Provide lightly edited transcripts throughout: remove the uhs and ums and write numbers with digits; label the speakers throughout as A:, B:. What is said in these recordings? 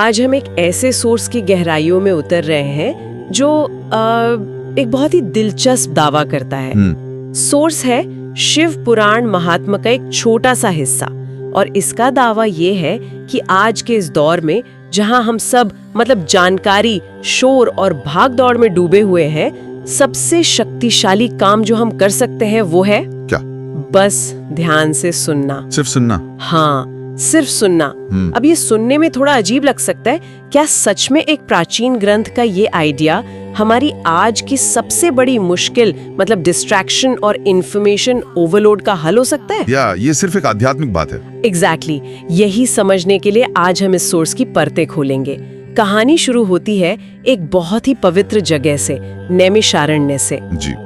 A: आज हम एक ऐसे सोर्स की गहराइयों में उतर रहे हैं जो एक बहुत ही दिलचस्प दावा करता है। सोर्स है शिव पुराण महात्मा का एक छोटा सा हिस्सा, और इसका दावा ये है कि आज के इस दौर में जहां हम सब जानकारी, शोर और भाग दौड़ में डूबे हुए हैं, सबसे शक्तिशाली काम जो हम कर सकते हैं वो है
B: क्या?
A: बस ध्यान से सुनना।
B: सिर्फ सुनना?
A: हाँ, सिर्फ सुनना। अब ये सुनने में थोड़ा अजीब लग सकता है। क्या सच में एक प्राचीन ग्रंथ का ये आइडिया हमारी आज की सबसे बड़ी मुश्किल डिस्ट्रैक्शन और इंफॉर्मेशन ओवरलोड का हल हो सकता है?
B: या ये सिर्फ एक आध्यात्मिक बात है?
A: एग्जैक्टली। यही समझने के लिए आज हम इस सोर्स की परतें खोलेंगे। कहानी शुरू होती है एक बहुत ही पवित्र जगह से, नैमिषारण्य से,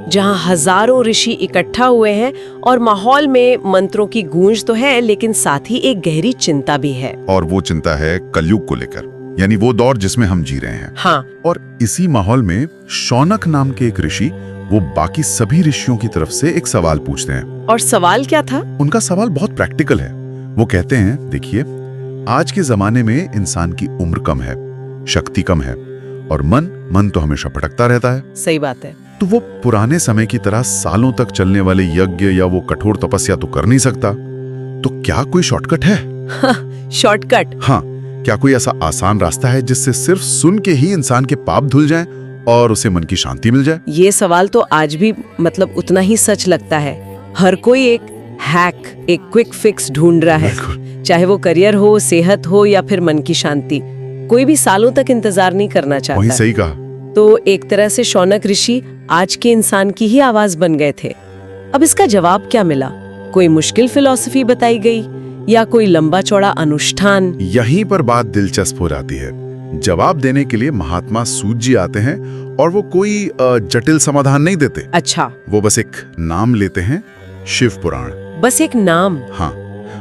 A: जहाँ हजारों ऋषि इकट्ठा हुए हैं और माहौल में मंत्रों की गूंज तो है, लेकिन साथ ही एक गहरी चिंता भी है।
B: और वो चिंता है कलयुग को लेकर, यानी वो दौर जिसमें हम जी रहे हैं।
A: हाँ।
B: और इसी माहौल में शौनक नाम के एक ऋषि वो बाकी सभी ऋषियों की तरफ से एक सवाल पूछते हैं।
A: और सवाल क्या था? उनका
B: सवाल बहुत प्रैक्टिकल है। वो कहते हैं, देखिए, आज के जमाने में इंसान की उम्र कम है, शक्ति कम है, और मन तो हमेशा भटकता रहता है।
A: सही बात है।
B: तो वो पुराने समय की तरह सालों तक चलने वाले यज्ञ या वो कठोर तपस्या तो कर नहीं सकता। तो क्या कोई शॉर्टकट है?
A: शॉर्टकट?
B: हाँ, क्या कोई ऐसा आसान रास्ता है जिससे सिर्फ सुन के ही इंसान के पाप धुल जाएं और उसे मन की शांति मिल जाए?
A: ये सवाल तो आज भी उतना ही सच लगता है। हर कोई एक हैक, एक क्विक फिक्स ढूंढ रहा है, चाहे वो करियर हो, सेहत हो या फिर मन की शांति। कोई भी सालों तक इंतजार नहीं करना चाहता।
B: वही सही कहा।
A: तो एक तरह से शौनक ऋषि आज के इंसान की ही आवाज बन गए थे। अब इसका जवाब क्या मिला? कोई मुश्किल फिलॉसफी बताई गई या कोई लंबा चौड़ा अनुष्ठान?
B: यहीं पर बात दिलचस्प हो जाती है। जवाब देने के लिए महात्मा सूत जी आते हैं और वो कोई जटिल समाधान नहीं देते।
A: अच्छा।
B: वो बस एक नाम लेते हैं, शिव पुराण।
A: बस एक नाम?
B: हाँ।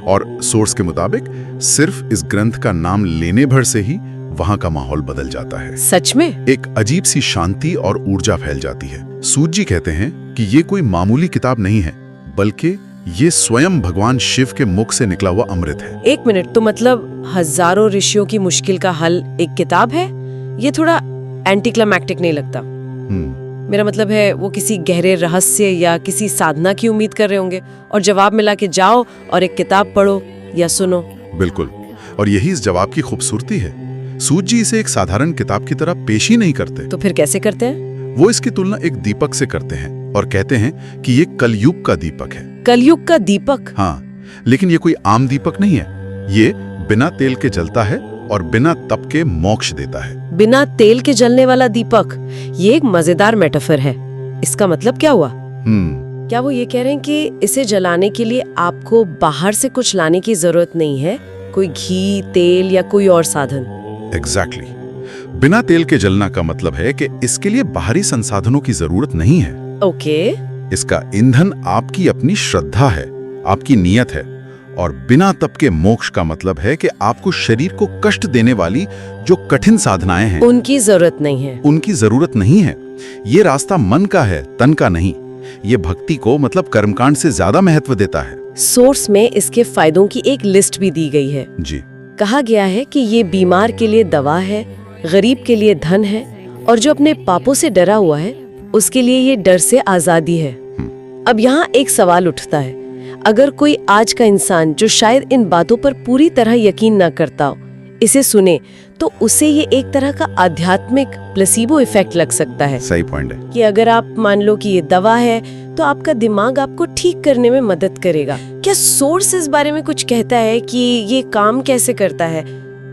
B: और सोर्स के मुताबिक सिर्फ इस ग्रंथ का नाम लेने भर से ही वहां का माहौल बदल जाता है।
A: सच में?
B: एक अजीब सी शांति और ऊर्जा फैल जाती है। सूत जी कहते हैं कि ये कोई मामूली किताब नहीं है, बल्कि ये स्वयं भगवान शिव के मुख से निकला हुआ अमृत है।
A: एक मिनट, तो हजारों ऋषियों की मुश्किल का हल एक किताब है? ये थोड़ा एंटी क्लाइमैक्टिक नहीं लगता? मेरा मतलब है, वो किसी गहरे रहस्य या किसी साधना की उम्मीद कर रहे होंगे और जवाब मिला कि जाओ और एक किताब पढ़ो या सुनो।
B: बिल्कुल, और यही इस जवाब की खूबसूरती है। सूत जी इसे एक साधारण किताब की तरह पेश ही नहीं करते।
A: तो फिर कैसे करते हैं?
B: वो इसकी तुलना एक दीपक से करते हैं और कहते हैं कि ये कलयुग का दीपक है।
A: कलयुग का दीपक?
B: हाँ, लेकिन ये कोई आम दीपक नहीं है। ये बिना तेल के जलता है और बिना तप के मोक्ष देता है।
A: बिना तेल के जलने वाला दीपक, ये एक मजेदार मेटाफर है। इसका मतलब क्या हुआ? क्या वो ये कह रहे हैं कि इसे जलाने के लिए आपको बाहर से कुछ लाने की जरूरत नहीं है? कोई घी, तेल या कोई और साधन?
B: एग्जैक्टली। बिना तेल के जलना का मतलब है कि इसके लिए बाहरी संसाधनों की जरूरत नहीं है।
A: ओके।
B: इसका ईंधन आपकी अपनी श्रद्धा है, आपकी नियत है। और बिना तप के मोक्ष का मतलब है कि आपको शरीर को कष्ट देने वाली जो कठिन साधनाएं हैं,
A: उनकी जरूरत नहीं है।
B: उनकी जरूरत नहीं है। ये रास्ता मन का है, तन का नहीं। ये भक्ति को कर्मकांड से ज्यादा महत्व देता है।
A: सोर्स में इसके फायदों की एक लिस्ट भी दी गई है।
B: जी।
A: कहा गया है कि ये बीमार के लिए दवा है, गरीब के लिए धन है, और जो अपने पापों से डरा हुआ है उसके लिए ये डर से आजादी है। अब यहाँ एक सवाल उठता है, अगर कोई आज का इंसान जो शायद इन बातों पर पूरी तरह यकीन न करता हो, इसे सुने तो उसे ये एक तरह का आध्यात्मिक प्लेसिबो इफेक्ट लग सकता है।
B: सही पॉइंट है
A: कि अगर आप मान लो कि ये दवा है तो आपका दिमाग आपको ठीक करने में मदद करेगा। क्या सोर्स इस बारे में कुछ कहता है कि ये काम कैसे करता है?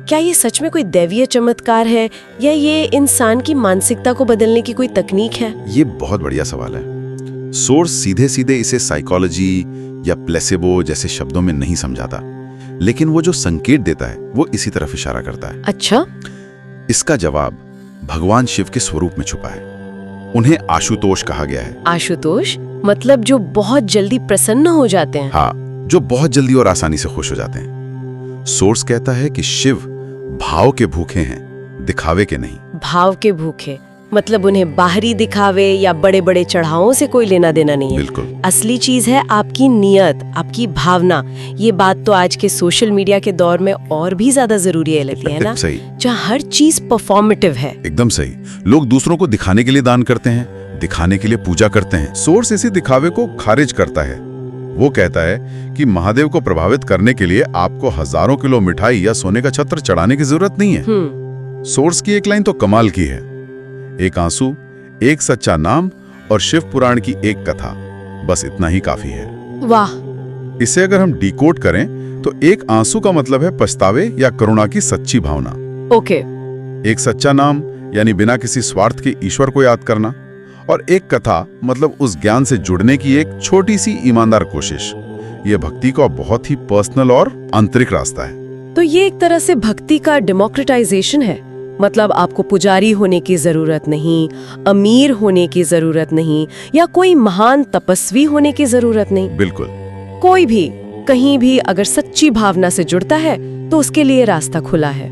A: क्या ये सच में कोई दैवीय चमत्कार है या ये इंसान की मानसिकता को बदलने की कोई तकनीक है?
B: ये बहुत बढ़िया सवाल है। सोर्स सीधे सीधे इसे साइकोलॉजी या प्लेसिबो जैसे शब्दों में नहीं समझाता, लेकिन वो जो संकेत देता है वो इसी तरफ इशारा करता है।
A: अच्छा।
B: इसका जवाब भगवान शिव के स्वरूप में छुपा है। उन्हें आशुतोष कहा गया है।
A: आशुतोष मतलब जो बहुत जल्दी प्रसन्न हो जाते हैं?
B: हाँ, जो बहुत जल्दी और आसानी से खुश हो जाते हैं। सोर्स कहता है कि शिव भाव के भूखे हैं, दिखावे के नहीं।
A: भाव के भूखे मतलब उन्हें बाहरी दिखावे या बड़े बड़े चढ़ावों से कोई लेना देना नहीं है।
B: बिल्कुल।
A: असली चीज है आपकी नियत, आपकी भावना। ये बात तो आज के सोशल मीडिया के दौर में और भी ज्यादा जरूरी है लगती है ना,
B: सही।
A: जहाँ हर चीज परफॉर्मेटिव है।
B: एकदम सही। लोग दूसरों को दिखाने के लिए दान करते हैं, दिखाने के लिए पूजा करते हैं। सोर्स इसी दिखावे को खारिज करता है। वो कहता है कि महादेव को प्रभावित करने के लिए आपको हजारों किलो मिठाई या सोने का छत्र चढ़ाने की जरूरत नहीं है। सोर्स की एक लाइन तो कमाल की है, एक आंसू, एक सच्चा नाम और शिव पुराण की एक कथा, बस इतना ही काफी है।
A: वाह।
B: इसे अगर हम डिकोड करें तो एक आंसू का मतलब है पछतावे या करुणा की सच्ची भावना।
A: ओके।
B: एक सच्चा नाम यानी बिना किसी स्वार्थ के ईश्वर को याद करना, और एक कथा मतलब उस ज्ञान से जुड़ने की एक छोटी सी ईमानदार कोशिश। यह भक्ति का बहुत ही पर्सनल और आंतरिक रास्ता है।
A: तो ये एक तरह से भक्ति का डेमोक्रेटाइजेशन है। मतलब आपको पुजारी होने की जरूरत नहीं, अमीर होने की जरूरत नहीं, या कोई महान तपस्वी होने की जरूरत नहीं।
B: बिल्कुल।
A: कोई भी कहीं भी अगर सच्ची भावना से जुड़ता है तो उसके लिए रास्ता खुला है।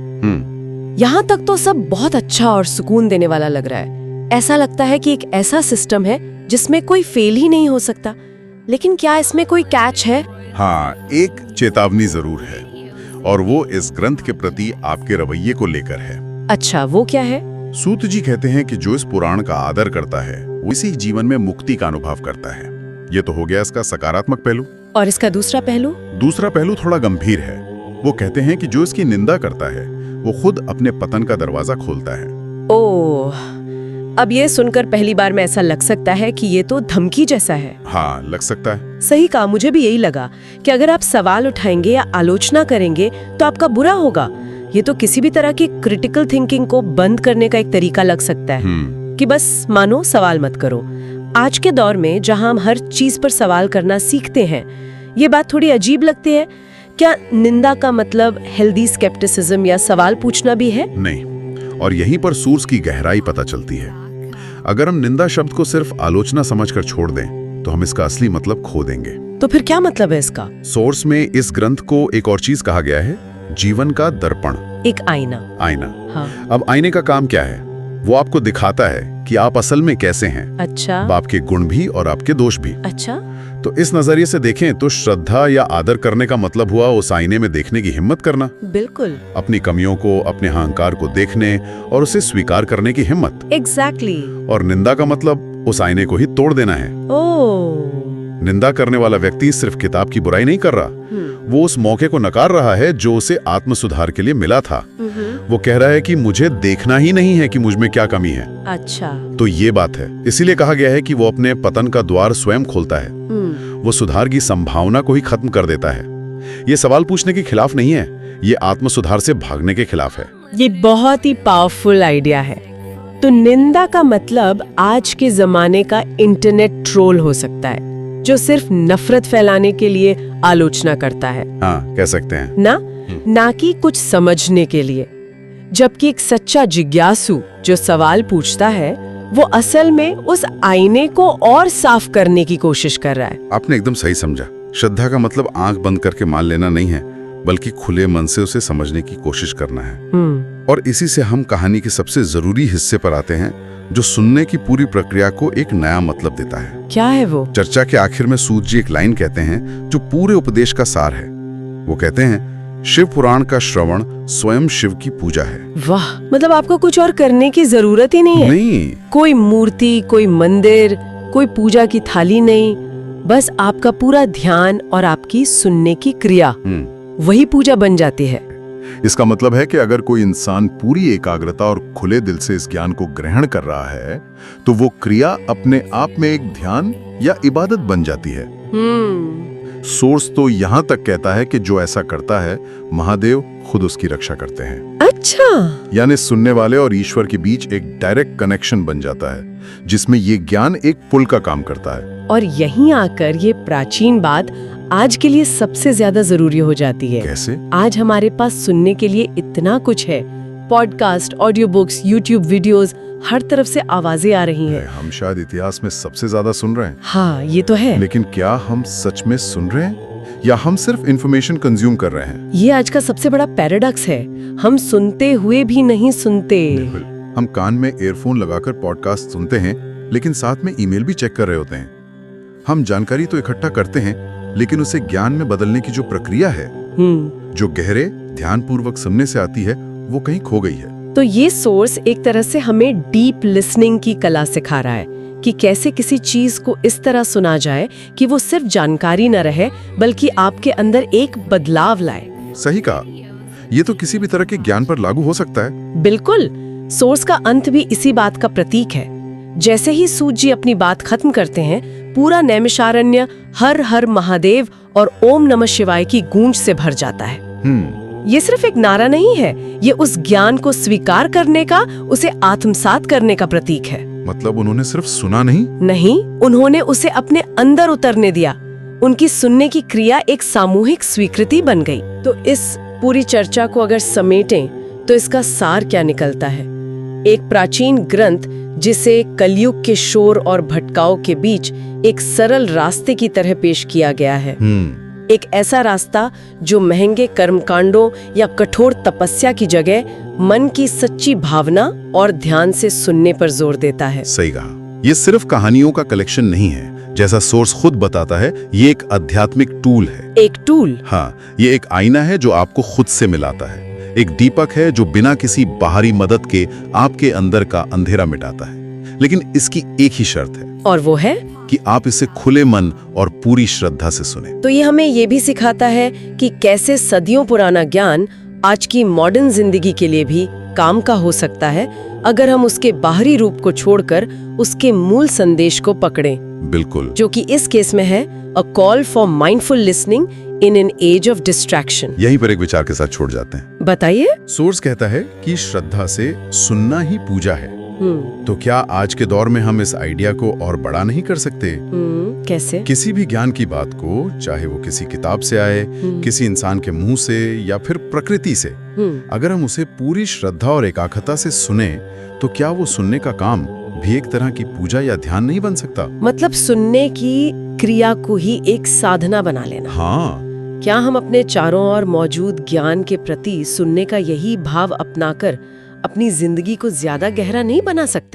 A: यहाँ तक तो सब बहुत अच्छा और सुकून देने वाला लग रहा है। ऐसा लगता है कि एक ऐसा सिस्टम है जिसमें कोई फेल ही नहीं हो सकता। लेकिन क्या इसमें कोई कैच है?
B: हाँ, एक चेतावनी जरूर है, और वो इस ग्रंथ के प्रति आपके रवैये को लेकर है।
A: अच्छा, वो क्या है?
B: सूत जी कहते हैं कि जो इस पुराण का आदर करता है वो इसी जीवन में मुक्ति का अनुभव करता है। ये तो हो गया इसका सकारात्मक पहलू।
A: और इसका दूसरा पहलू?
B: दूसरा पहलू थोड़ा गंभीर है। वो कहते हैं कि जो इसकी निंदा करता है वो खुद अपने पतन का दरवाजा खोलता है।
A: ओह, अब ये सुनकर पहली बार में ऐसा लग सकता है कि ये तो धमकी जैसा है।
B: हाँ, लग सकता है।
A: सही कहा, मुझे भी यही लगा कि अगर आप सवाल उठाएंगे या आलोचना करेंगे तो आपका बुरा होगा। ये तो किसी भी तरह की क्रिटिकल थिंकिंग को बंद करने का एक तरीका लग सकता है कि बस मानो, सवाल मत करो। आज के दौर में जहां हम हर चीज पर सवाल करना सीखते हैं, ये बात थोड़ी अजीब लगती है। क्या निंदा का मतलब हेल्दी स्केप्टिसिज्म या सवाल पूछना भी है?
B: नहीं, और यहीं पर सोर्स की गहराई पता चलती है। अगर हम निंदा शब्द को सिर्फ आलोचना समझकर छोड़ दें तो हम इसका असली मतलब खो देंगे।
A: तो फिर क्या मतलब है इसका?
B: सोर्स में इस ग्रंथ को एक और चीज कहा गया है, जीवन का दर्पण,
A: एक आईना।
B: आईना।
A: हाँ।
B: अब आईने का काम क्या है? वो आपको दिखाता है कि आप असल में कैसे हैं।
A: अच्छा।
B: आपके गुण भी और आपके दोष भी।
A: अच्छा।
B: तो इस नजरिए से देखें तो श्रद्धा या आदर करने का मतलब हुआ उस आईने में देखने की हिम्मत करना।
A: बिल्कुल।
B: अपनी कमियों को, अपने अहंकार को देखने और उसे स्वीकार करने की हिम्मत।
A: एग्जैक्टली।
B: और निंदा का मतलब उस आईने को ही तोड़ देना है।
A: ओह।
B: निंदा करने वाला व्यक्ति सिर्फ किताब की बुराई नहीं कर रहा, वो उस मौके को नकार रहा है जो उसे आत्म सुधार के लिए मिला था। वो कह रहा है कि मुझे देखना ही नहीं है कि मुझ में क्या कमी है।
A: अच्छा।
B: तो ये बात है, इसीलिए कहा गया है कि वो अपने पतन का द्वार स्वयं खोलता है। वो सुधार की संभावना को ही खत्म कर देता है। ये सवाल पूछने के खिलाफ नहीं है, ये आत्म सुधार से भागने के खिलाफ है।
A: ये बहुत ही पावरफुल आइडिया है। तो निंदा का मतलब आज के जमाने का इंटरनेट ट्रोल हो सकता है, जो सिर्फ नफरत फैलाने के लिए आलोचना करता है।
B: हाँ, कह सकते हैं
A: ना कि कुछ समझने के लिए। जबकि एक सच्चा जिज्ञासु जो सवाल पूछता है वो असल में उस आईने को और साफ करने की कोशिश कर रहा है।
B: आपने एकदम सही समझा। श्रद्धा का मतलब आंख बंद करके मान लेना नहीं है, बल्कि खुले मन से उसे समझने की कोशिश करना है। और इसी से हम कहानी के सबसे जरूरी हिस्से पर आते हैं, जो सुनने की पूरी प्रक्रिया को एक नया मतलब देता है।
A: क्या है वो?
B: चर्चा के आखिर में सूत जी एक लाइन कहते हैं जो पूरे उपदेश का सार है। वो कहते हैं, शिव पुराण का श्रवण स्वयं शिव की पूजा है।
A: वाह, मतलब आपको कुछ और करने की जरूरत ही नहीं है।
B: नहीं,
A: कोई मूर्ति, कोई मंदिर, कोई पूजा की थाली नहीं, बस आपका पूरा ध्यान और आपकी सुनने की क्रिया, वही पूजा बन जाती है।
B: इसका मतलब है कि अगर कोई इंसान पूरी एकाग्रता और खुले दिल से इस ज्ञान को ग्रहण कर रहा है तो वो क्रिया अपने आप में एक ध्यान या इबादत बन जाती है। सोर्स तो यहाँ तक कहता है कि जो ऐसा करता है, महादेव खुद उसकी रक्षा करते हैं।
A: अच्छा।
B: यानी सुनने वाले और ईश्वर के बीच एक डायरेक्ट कनेक्शन बन जाता है, जिसमें ये ज्ञान एक पुल का काम करता है।
A: और यहीं आकर ये प्राचीन बात आज के लिए सबसे ज्यादा जरूरी हो जाती है।
B: कैसे?
A: आज हमारे पास सुनने के लिए इतना कुछ है, podcast, audio books, YouTube videos, हर तरफ से आवाजें आ रही हैं।
B: हम शायद इतिहास में सबसे ज्यादा सुन रहे हैं।
A: हाँ, ये तो है।
B: लेकिन क्या हम सच में सुन रहे हैं या हम सिर्फ इंफॉर्मेशन कंज्यूम कर रहे हैं?
A: ये आज का सबसे बड़ा पैराडॉक्स है। हम सुनते हुए भी नहीं सुनते।
B: हम कान में ईयरफोन लगाकर पॉडकास्ट सुनते हैं, लेकिन साथ में ईमेल भी चेक कर रहे होते हैं। हम जानकारी तो इकट्ठा करते हैं, लेकिन उसे ज्ञान में बदलने की जो प्रक्रिया है, जो गहरे ध्यानपूर्वक सुनने से आती है, वो कहीं खो गई है।
A: तो ये सोर्स एक तरह से हमें डीप लिसनिंग की कला सिखा रहा है कि कैसे किसी चीज को इस तरह सुना जाए कि वो सिर्फ जानकारी न रहे, बल्कि आपके अंदर एक बदलाव लाए।
B: सही कहा। ये तो किसी भी तरह के ज्ञान पर लागू हो सकता है।
A: बिल्कुल। सोर्स का अंत भी इसी बात का प्रतीक है। जैसे ही सूत जी अपनी बात खत्म करते हैं, पूरा नैमिषारण्य हर हर महादेव और ओम नमः शिवाय की गूंज से भर जाता है। ये सिर्फ एक नारा नहीं है, ये उस ज्ञान को स्वीकार करने का, उसे आत्मसात करने का प्रतीक है।
B: मतलब उन्होंने सिर्फ सुना नहीं,
A: उन्होंने उसे अपने अंदर उतरने दिया। उनकी सुनने की क्रिया एक सामूहिक स्वीकृति बन गई। तो इस पूरी चर्चा को अगर समेटें तो इसका सार क्या निकलता है? एक प्राचीन ग्रंथ जिसे कलयुग के शोर और भटकाव के बीच एक सरल रास्ते की तरह पेश किया गया है। एक ऐसा रास्ता जो महंगे कर्मकांडों या कठोर तपस्या की जगह मन की सच्ची भावना और ध्यान से सुनने पर जोर देता है।
B: सही कहा। ये सिर्फ कहानियों का कलेक्शन नहीं है, जैसा सोर्स खुद बताता है। ये एक आध्यात्मिक टूल है।
A: एक टूल?
B: हाँ, ये एक आईना है जो आपको खुद से मिलाता है। एक दीपक है जो बिना किसी बाहरी मदद के आपके अंदर का अंधेरा मिटाता है। लेकिन इसकी एक ही शर्त है,
A: और वो है
B: कि आप इसे खुले मन और पूरी श्रद्धा से सुने।
A: तो ये हमें ये भी सिखाता है कि कैसे सदियों पुराना ज्ञान आज की मॉडर्न जिंदगी के लिए भी काम का हो सकता है, अगर हम उसके बाहरी रूप को छोड़कर उसके मूल संदेश को पकड़ें।
B: बिल्कुल।
A: जो कि इस केस में है a call for mindful listening in an age of distraction.
B: यहीं पर एक विचार के साथ छोड़ जाते हैं।
A: बताइए।
B: सोर्स कहता है कि श्रद्धा से सुनना ही पूजा है। तो क्या आज के दौर में हम इस आइडिया को और बड़ा नहीं कर सकते?
A: कैसे?
B: किसी भी ज्ञान की बात को, चाहे वो किसी किताब से आए, किसी इंसान के मुंह से या फिर प्रकृति से, अगर हम उसे पूरी श्रद्धा और एकाग्रता से सुने, तो क्या वो सुनने का काम भी एक तरह की पूजा या ध्यान नहीं बन सकता?
A: मतलब सुनने की क्रिया को ही एक साधना बना लेना।
B: हाँ।
A: क्या हम अपने चारों ओर मौजूद ज्ञान के प्रति सुनने का यही भाव अपनाकर अपनी जिंदगी को ज्यादा गहरा नहीं बना सकते?